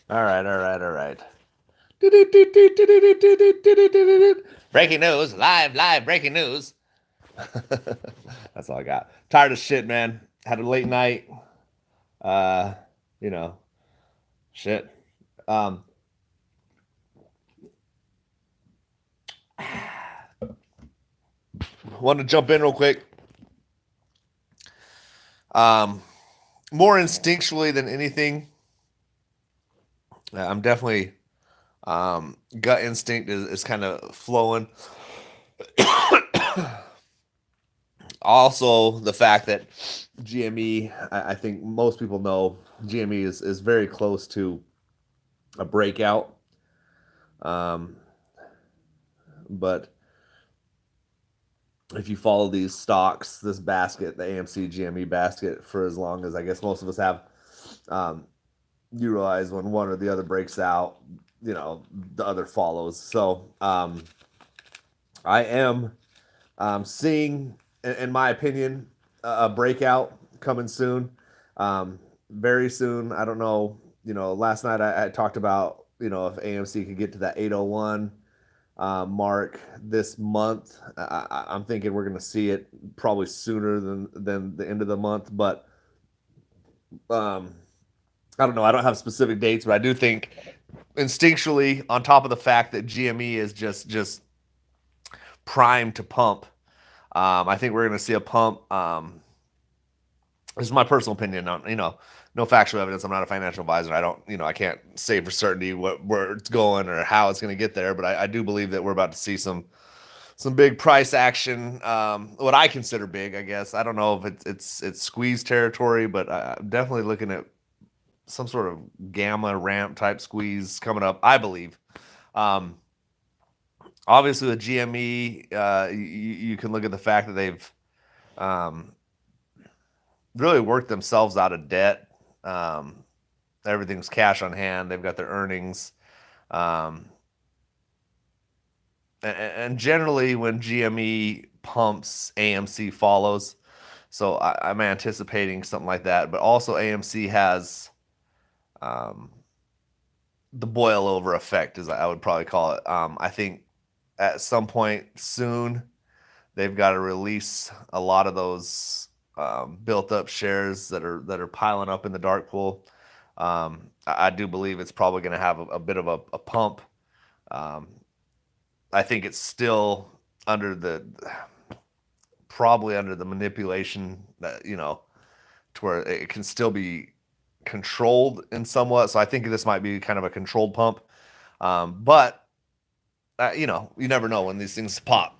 All right, all right, all right. Breaking news, live, breaking news. That's all I got. Tired of shit, man. Had a late night. Uh, you know, shit. Um, Want to jump in real quick. Um, More instinctually than anything, I'm definitely gut instinct is kind of flowing. Also, the fact that GME, I think most people know GME is very close to a breakout. Um, but if you follow these stocks, this basket, the AMC GME basket, for as long as I guess most of us have, um, you realize when one or the other breaks out, the other follows. So I am seeing, in my opinion, a breakout coming soon. Um, Very soon. I don't know. Last night I talked about if AMC could get to that 801 mark this month. I'm thinking we're going to see it probably sooner than the end of the month. But um, I don't know. I don't have specific dates, but I do think instinctually, on top of the fact that GME is just primed to pump. I think we're going to see a pump. This is my personal opinion. No factual evidence. I'm not a financial advisor. I don't, I can't say for certainty where it's going or how it's going to get there. But I do believe that we're about to see some big price action. What I consider big, I guess. I don't know if it's squeeze territory, but I'm definitely looking at some sort of gamma ramp type squeeze coming up. I believe. Um, Obviously, with GME, you can look at the fact that they've um, really worked themselves out of debt. Um, Everything's cash on hand. They've got their earnings. Um, and generally, when GME pumps, AMC follows. So I'm anticipating something like that. But also, AMC has um, the boil over effect, as I would probably call it. I think at some point soon, they've got to release a lot of those built up shares that are piling up in the dark pool. I do believe it's probably going to have a bit of a pump. Um, I think it's still under the probably under the manipulation that to where it can still be controlled in somewhat. So I think this might be kind of a controlled pump. But you never know when these things pop.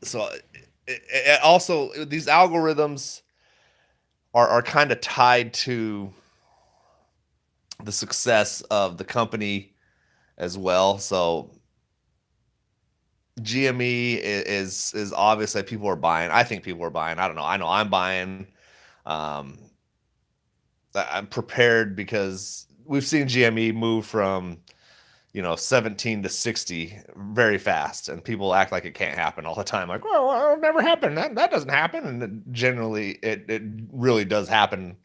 So also these algorithms are kind of tied to the success of the company as well. So GME is obviously people are buying. I think people are buying. I don't know. I know I'm buying. Um, I'm prepared because we've seen GME move from 17 to 60 very fast, and people act like it can't happen all the time. Like, well, it'll never happen. That doesn't happen, and generally it really does happen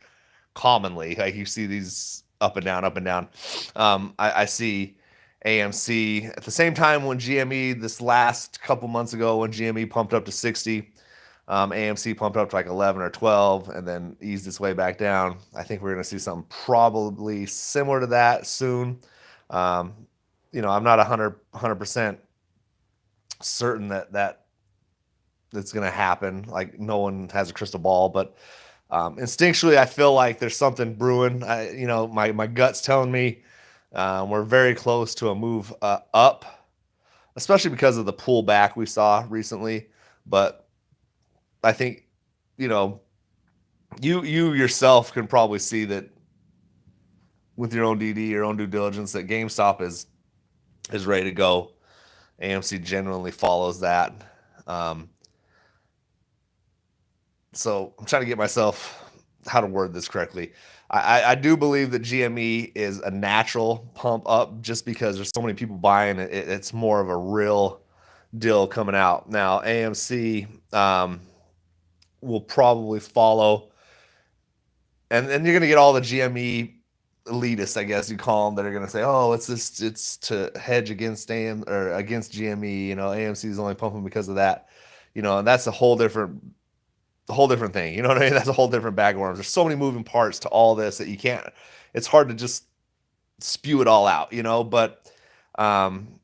commonly. Like you see these up and down, up and down. I see AMC at the same time when GME this last couple months ago when GME pumped up to 60. AMC pumped up to like 11 or 12 and then eased its way back down. I think we're going to see something probably similar to that soon. Um, I'm not 100% certain that that's going to happen. Like no one has a crystal ball, but instinctually, I feel like there's something brewing. My gut's telling me we're very close to a move up, especially because of the pullback we saw recently. But I think you know you yourself can probably see that with your own DD, your own due diligence, that GameStop is ready to go. AMC genuinely follows that. Um, so I'm trying to get myself how to word this correctly. I do believe that GME is a natural pump up just because there's so many people buying it. It's more of a real deal coming out. Now, AMC will probably follow, and then you're going to get all the GME elitists, I guess you call them, that are going to say, "Oh, it's to hedge against AM or against GME." AMC is only pumping because of that. And that's a whole different thing. You know what I mean? That's a whole different bag of worms. There's so many moving parts to all this that you can't. It's hard to just spew it all out. But um,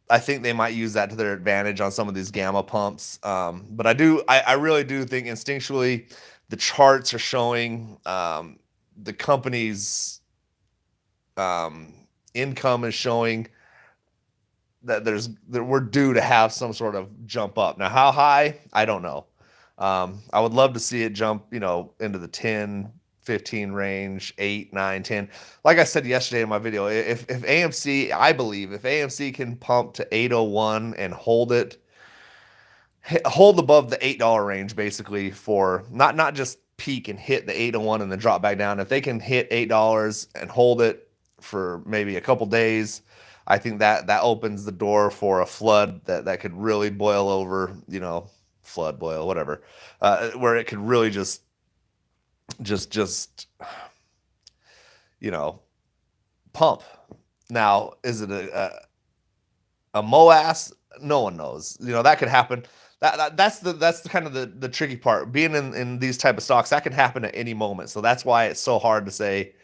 I think they might use that to their advantage on some of these gamma pumps. But I really do think instinctually the charts are showing the company's um, income is showing that we're due to have some sort of jump up. Now, how high? I don't know. I would love to see it jump, into the 10, 15 range, 8, 9, 10. Like I said yesterday in my video, if AMC, I believe if AMC can pump to 801 and hold above the $8 range basically, for not just peak and hit the 801 and then drop back down. If they can hit $8 and hold it for maybe a couple days, I think that opens the door for a flood that could really boil over, flood, boil, whatever, where it could really just you know pump. Now, is it a MOAS? No one knows. That could happen. That's the kind of the tricky part. Being in these type of stocks, that can happen at any moment. So that's why it's so hard to say.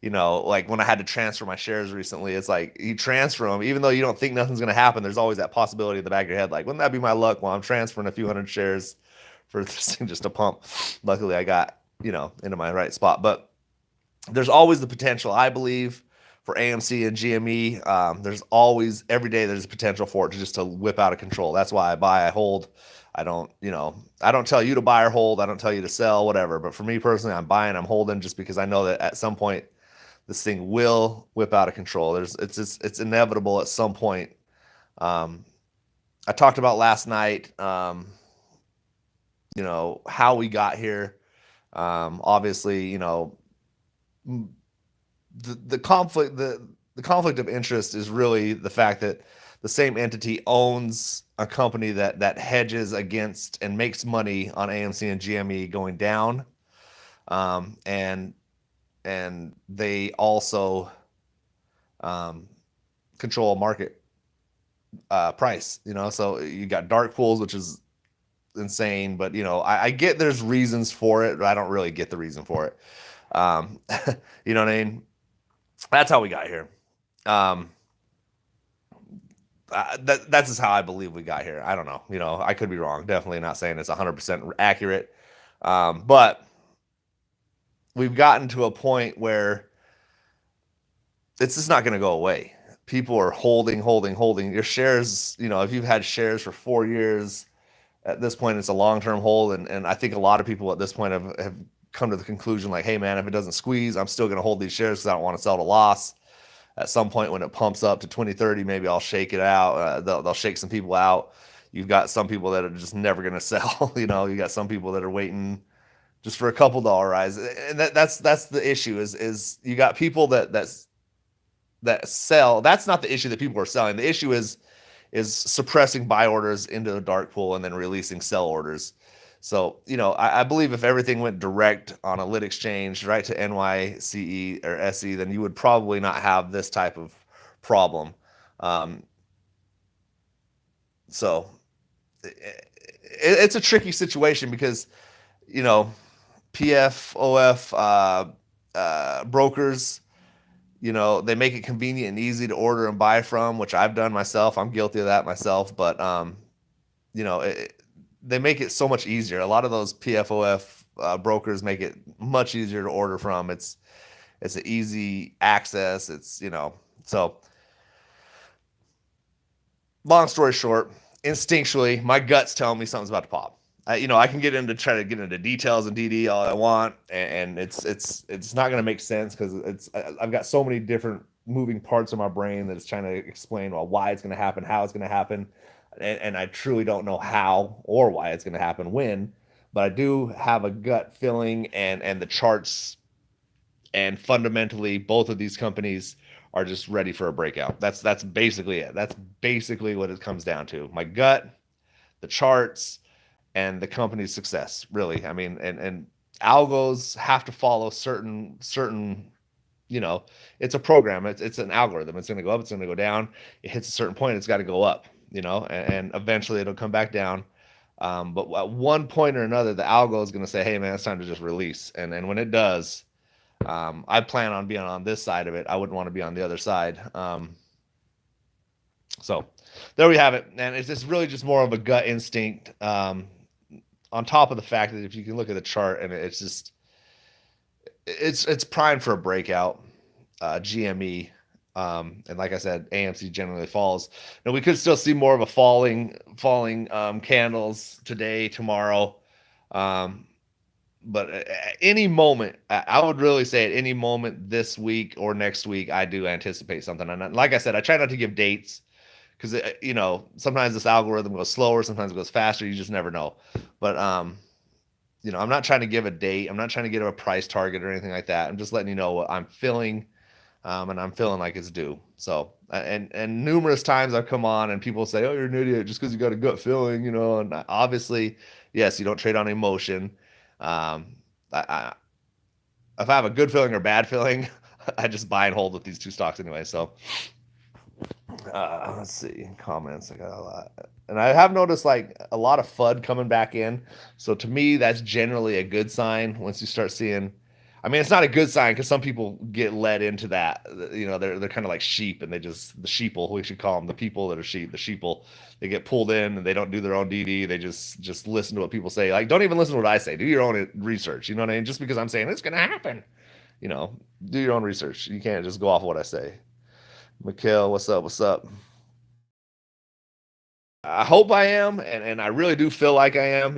Like when I had to transfer my shares recently, it's like you transfer them, even though you don't think nothing's going to happen. There's always that possibility in the back of your head, like, wouldn't that be my luck? Well, I'm transferring a few hundred shares for this thing just to pump. Luckily, I got into my right spot, but there's always the potential, I believe, for AMC and GME. There's always, every day there's potential for it to whip out of control. That's why I buy, I hold. I don't tell you to buy or hold. I don't tell you to sell, whatever. But for me personally, I'm buying, I'm holding, just because I know that at some point this thing will whip out of control. It's inevitable at some point. Um, I talked about last night, how we got here. Obviously, the conflict of interest is really the fact that the same entity owns a company that hedges against and makes money on AMC and GME going down, and they also um, control a market price. So you got dark pools, which is insane, but I get there's reasons for it, but I don't really get the reason for it. Um, you know what I mean? That's how we got here. Um, that's just how I believe we got here. I don't know. I could be wrong. Definitely not saying it's 100% accurate. But we've gotten to a point where it's just not going to go away. People are holding, holding, holding. Your shares, if you've had shares for 4 years, at this point, it's a long-term hold. And I think a lot of people at this point have come to the conclusion, like, hey, man, if it doesn't squeeze, I'm still going to hold these shares because I don't want to sell at a loss. At some point when it pumps up to 2030, maybe I'll shake it out. They'll shake some people out. You've got some people that are just never going to sell. You got some people that are waiting just for a couple dollar rise, and that's the issue. Is you got people that sell. That's not the issue that people are selling. The issue is suppressing buy orders into a dark pool and then releasing sell orders. So, I believe if everything went direct on a lit exchange right to NYCE or SE, then you would probably not have this type of problem. Um, so it's a tricky situation because, you know, PFOF brokers, they make it convenient and easy to order and buy from, which I've done myself. I'm guilty of that myself, but you know, they make it so much easier. A lot of those PFOF brokers make it much easier to order from. It's an easy access. So long story short, instinctually, my gut's telling me something's about to pop. I can try to get into details and DD all I want, and it's not going to make sense because I've got so many different moving parts of my brain that is trying to explain, well, why it's going to happen, how it's going to happen, and I truly don't know how or why it's going to happen when, but I do have a gut feeling, and the charts and fundamentally both of these companies are just ready for a breakout. That's basically it. That's basically what it comes down to. My gut, the charts, and the company's success. Really, I mean, and algos have to follow certain you know, it's a program. It's an algorithm. It's going to go up. It's going to go down. It hits a certain point. It's got to go up. And eventually it'll come back down. But at one point or another, the algo is going to say, "Hey, man, it's time to just release." And when it does, I plan on being on this side of it. I wouldn't want to be on the other side. So there we have it. And it's just really just more of a gut instinct. On top of the fact that if you can look at the chart and it's just it's primed for a breakout. GME. And like I said, AMC generally falls. Now we could still see more of a falling candles today, tomorrow. Um, but at any moment, I would really say at any moment this week or next week, I do anticipate something. And like I said, I try not to give dates because sometimes this algorithm goes slower, sometimes it goes faster. You just never know. But I'm not trying to give a date. I'm not trying to give a price target or anything like that. I'm just letting you know what I'm feeling, and I'm feeling like it's due. So, and numerous times I've come on and people say, "Oh, you're an idiot just because you got a gut feeling," And obviously, yes, you don't trade on emotion. Um, I, if I have a good feeling or bad feeling, I just buy and hold with these two stocks anyway. So, let's see comments. I got a lot, and I have noticed like a lot of FUD coming back in. So to me, that's generally a good sign once you start seeing. I mean, it's not a good sign because some people get led into that. They're kind of like sheep, and the sheeple. We should call them the people that are sheep. The sheeple. They get pulled in and they don't do their own DD. They just listen to what people say. Like, don't even listen to what I say. Do your own research. You know what I mean? Just because I'm saying it's gonna happen, you know, do your own research. You can't just go off what I say. Mikhail, what's up? What's up? I hope I am, and I really do feel like I am.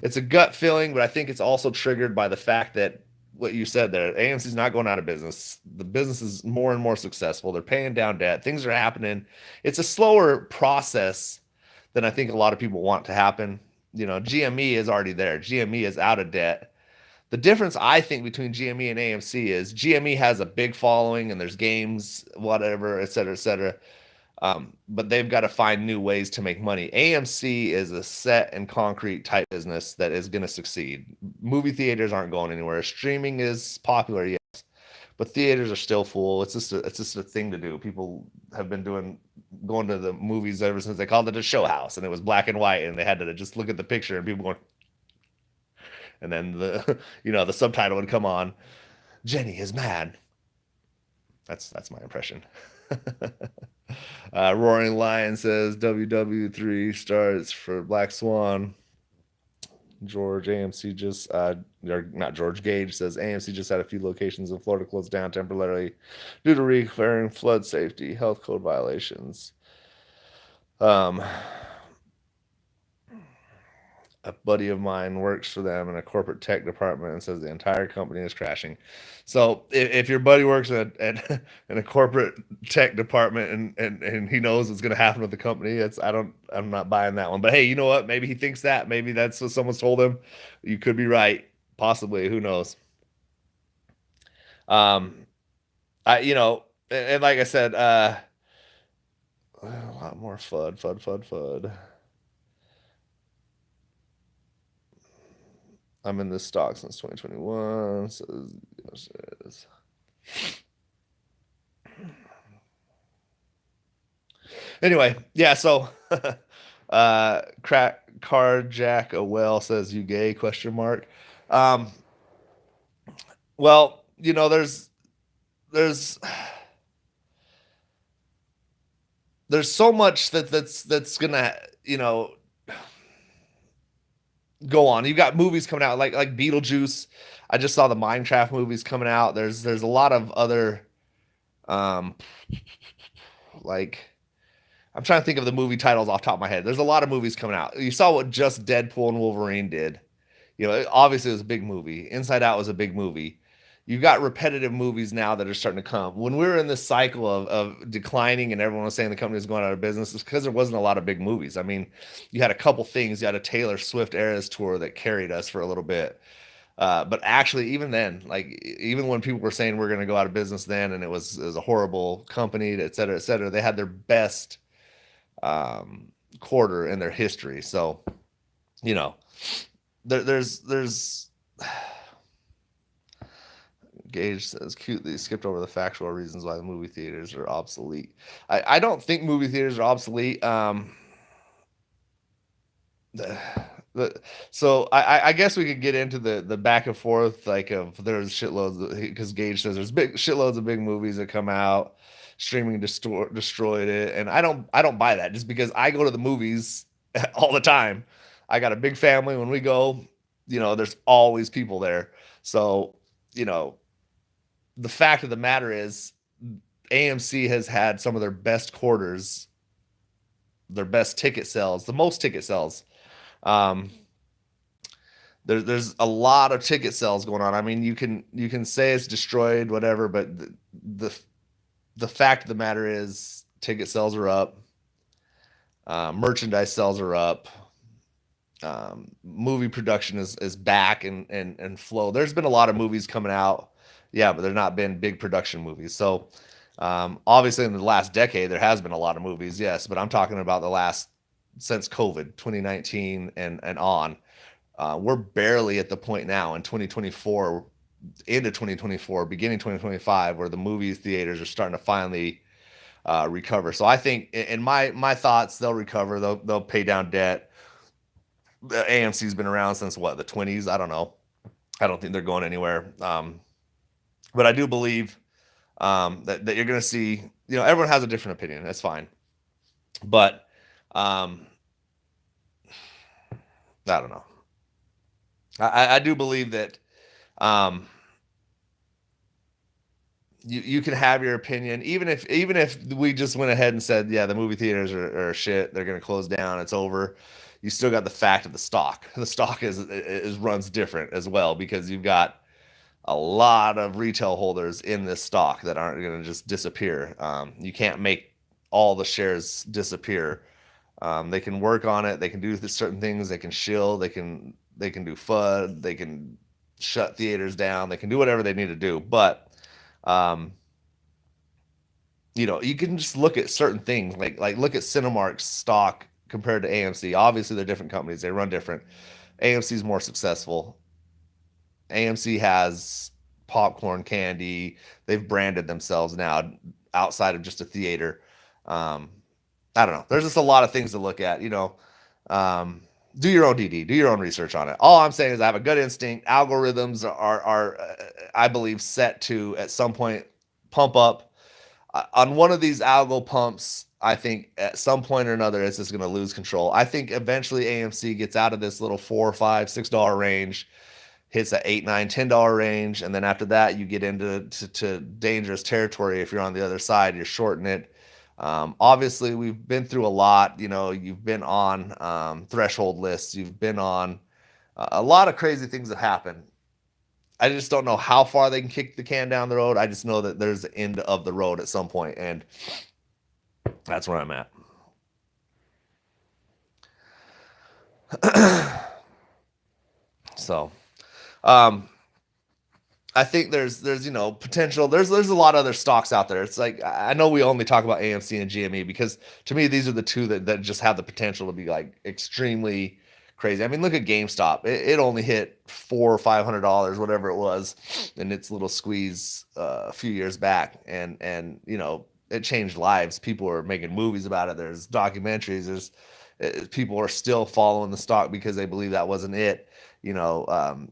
It's a gut feeling, but I think it's also triggered by the fact that what you said there, AMC's not going out of business. The business is more and more successful. They're paying down debt. Things are happening. It's a slower process than I think a lot of people want to happen. GME is already there. GME is out of debt. The difference I think between GME and AMC is GME has a big following and there's games, whatever, et cetera, et cetera. But they've got to find new ways to make money. AMC is a set and concrete type business that is going to succeed. Movie theaters aren't going anywhere. Streaming is popular, yes, but theaters are still full. It's just a thing to do. People have been going to the movies ever since they called it a show house, and it was black and white, and they had to just look at the picture, and people going, and then the subtitle would come on. Jenny is mad. That's my impression. Roaring Lion says WW3 starts for Black Swan. George AMC just or not George Gage says AMC just had a few locations in Florida closed down temporarily due to requiring flood safety health code violations. A buddy of mine works for them in a corporate tech department and says the entire company is crashing. So if your buddy works in a corporate tech department and he knows what's going to happen with the company, I'm not buying that one. But hey, you know what? Maybe he thinks that. Maybe that's what someone's told him. You could be right. Possibly. Who knows? Um, and like I said, a lot more FUD. I'm in this stock since 2021. So, anyway, yeah. So, crack carjack a well says you gay question mark. Um, well, there's there's so much that's gonna go on. You've got movies coming out like Beetlejuice. I just saw the Minecraft movies coming out. There's a lot of other um like I'm trying to think of the movie titles off the top of my head. There's a lot of movies coming out. You saw what just Deadpool and Wolverine did. Obviously it was a big movie. Inside Out was a big movie. You've got repetitive movies now that are starting to come. When we were in this cycle of declining and everyone was saying the company was going out of business, it's because there wasn't a lot of big movies. I mean, you had a couple things. You had a Taylor Swift Eras tour that carried us for a little bit. But actually, even then, like even when people were saying we're going to go out of business then, and it was a horrible company, et cetera, they had their best quarter in their history. So, you know, there's Gage says cutely skipped over the factual reasons why the movie theaters are obsolete. I don't think movie theaters are obsolete. The, the, so I guess we could get into the back and forth like of there's shitloads because Gage says there's big shitloads of big movies that come out, streaming destroyed it, and I don't buy that just because I go to the movies all the time. I got a big family. When we go, there's always people there. So you know the fact of the matter is AMC has had some of their best quarters, their best ticket sales, the most ticket sales. Um, there's a lot of ticket sales going on. I mean, you can say it's destroyed, whatever, but the fact of the matter is ticket sales are up, merchandise sales are up, movie production is back and flow. There's been a lot of movies coming out, yeah, but they're not been big production movies. So obviously in the last decade there has been a lot of movies, yes, but I'm talking about the last since COVID 2019 and on. We're barely at the point now in 2024 into 2024, beginning 2025, where the movie theaters are starting to finally recover. So I think, in my thoughts, they'll recover. They'll pay down debt. The AMC's been around since what, the 20s? I don't know. I don't think they're going anywhere. But I do believe that you're going to see. Everyone has a different opinion. That's fine. But um, I don't know. I do believe that um, you can have your opinion, even if we just went ahead and said, yeah, the movie theaters are shit, they're going to close down, it's over. You still got the fact of the stock. The stock is runs different as well because you've got a lot of retail holders in this stock that aren't going to just disappear. You can't make all the shares disappear. They can work on it. They can do certain things. They can shield. They can do FUD. They can shut theaters down. They can do whatever they need to do. But um, you can just look at certain things, like look at Cinemark's stock compared to AMC. Obviously, they're different companies. They run different. AMC is more successful. AMC has popcorn, candy. They've branded themselves now outside of just a theater. Um, I don't know. There's just a lot of things to look at. Do your own DD, do your own research on it. All I'm saying is I have a good instinct. Algorithms are I believe, set to at some point pump up. On one of these algo pumps, I think at some point or another, it's just going to lose control. I think eventually AMC gets out of this little $4, $5, $6 range, hits that $8, $9, $10 range, and then after that, you get into to dangerous territory. If you're on the other side, you're shorting it. Obviously, we've been through a lot. You've been on threshold lists. You've been on a lot of crazy things have happened. I just don't know how far they can kick the can down the road. I just know that there's the end of the road at some point, and that's where I'm at. So, um, I think there's potential. There's a lot of other stocks out there. It's like I know we only talk about AMC and GME because to me these are the two that just have the potential to be like extremely crazy. I mean, look at GameStop. It only hit $400 or $500, whatever it was, in its little squeeze a few years back, and it changed lives. People are making movies about it. There's documentaries. People are still following the stock because they believe that wasn't it. You know,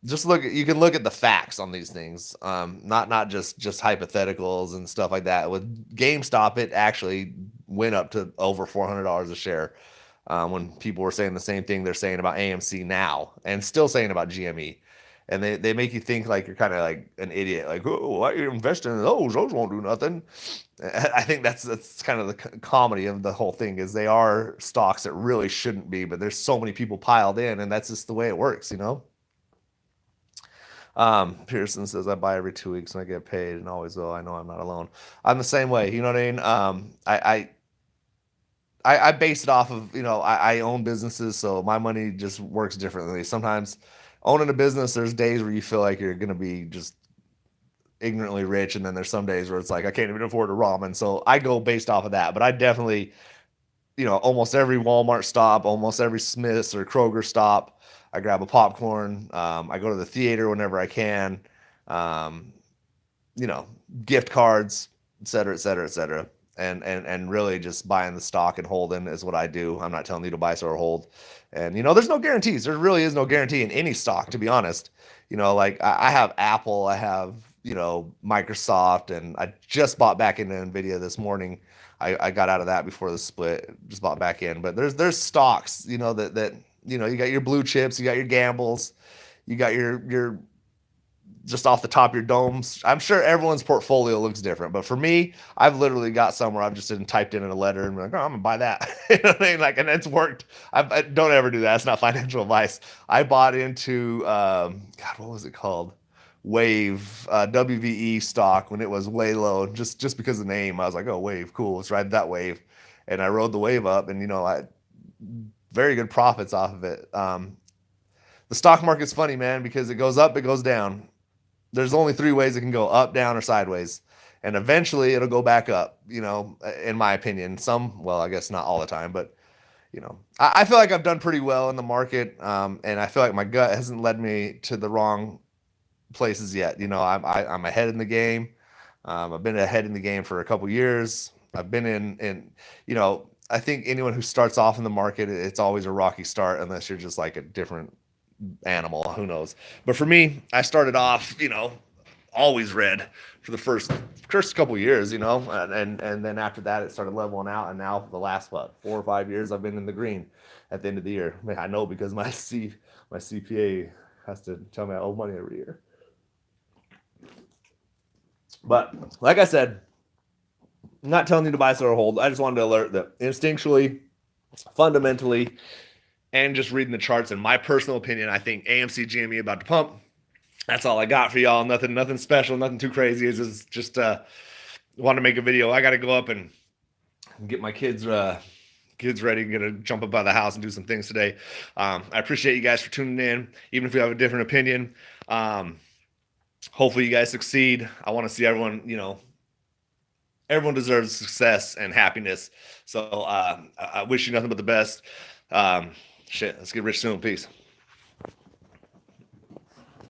just you can look at the facts on these things, not just hypotheticals and stuff like that. With GameStop, it actually went up to over $400 a share, when people were saying the same thing they're saying about AMC now and still saying about GME. And they make you think like you're kind of like an idiot, like, oh, why are you investing in those won't do nothing. I think that's kind of the comedy of the whole thing, is they are stocks that really shouldn't be, but there's so many people piled in, and that's just the way it works. Pearson says I buy every 2 weeks and I get paid and always will. I know I'm not alone. I'm the same way. You know what I mean? I base it off of, I own businesses, so my money just works differently. Sometimes owning a business, there's days where you feel like you're going to be just ignorantly rich. And then there's some days where it's like, I can't even afford a ramen. So I go based off of that, but I definitely, almost every Walmart stop, almost every Smith's or Kroger stop, I grab a popcorn. I go to the theater whenever I can. you know, gift cards, et cetera, et cetera, et cetera. And really just buying the stock and holding is what I do. I'm not telling you to buy, sell, or hold. And, you know, there's no guarantees. There really is no guarantee in any stock, to be honest. You know, like I have Apple, I have, you know, Microsoft, and I just bought back into Nvidia this morning. I got out of that before the split, just bought back in. But there's stocks, you know, that you know, you got your blue chips, you got your gambles, you got your just off the top of your domes. I'm sure everyone's portfolio looks different, but for me, I've literally got somewhere I've just typed in a letter and been like, oh, I'm gonna buy that. You know what I mean? Like, and it's worked. I don't ever do that. It's not financial advice. I bought into God, what was it called? Wave WVE stock when it was way low, just because of the name. I was like, oh, Wave, cool. Let's ride that wave, and I rode the wave up, and you know, I very good profits off of it. The stock market's funny, man, because it goes up, it goes down. There's only three ways it can go: up, down, or sideways. And eventually it'll go back up, you know, in my opinion. Some, well, I guess not all the time, but, you know, I feel like I've done pretty well in the market. And I feel like my gut hasn't led me to the wrong places yet. You know, I'm ahead in the game. I've been ahead in the game for a couple years. I've been you know, I think anyone who starts off in the market, it's always a rocky start unless you're just like a different animal. Who knows? But for me, I started off, you know, always red for the first couple years, you know, and then after that it started leveling out, and now the last 4 or 5 years I've been in the green at the end of the year. I mean, I know because my CPA has to tell me I owe money every year. But like I said, I'm not telling you to buy, sell, or hold. I just wanted to alert that instinctually, fundamentally, and just reading the charts, in my personal opinion, I think AMC GME about to pump. That's all I got for y'all. Nothing special, nothing too crazy. It's just want to make a video. I got to go up and get my kids ready. I'm gonna jump up out of the house and do some things today. I appreciate you guys for tuning in, even if you have a different opinion. Hopefully you guys succeed. I want to see everyone, you know, everyone deserves success and happiness. So I wish you nothing but the best. Let's get rich soon. Peace.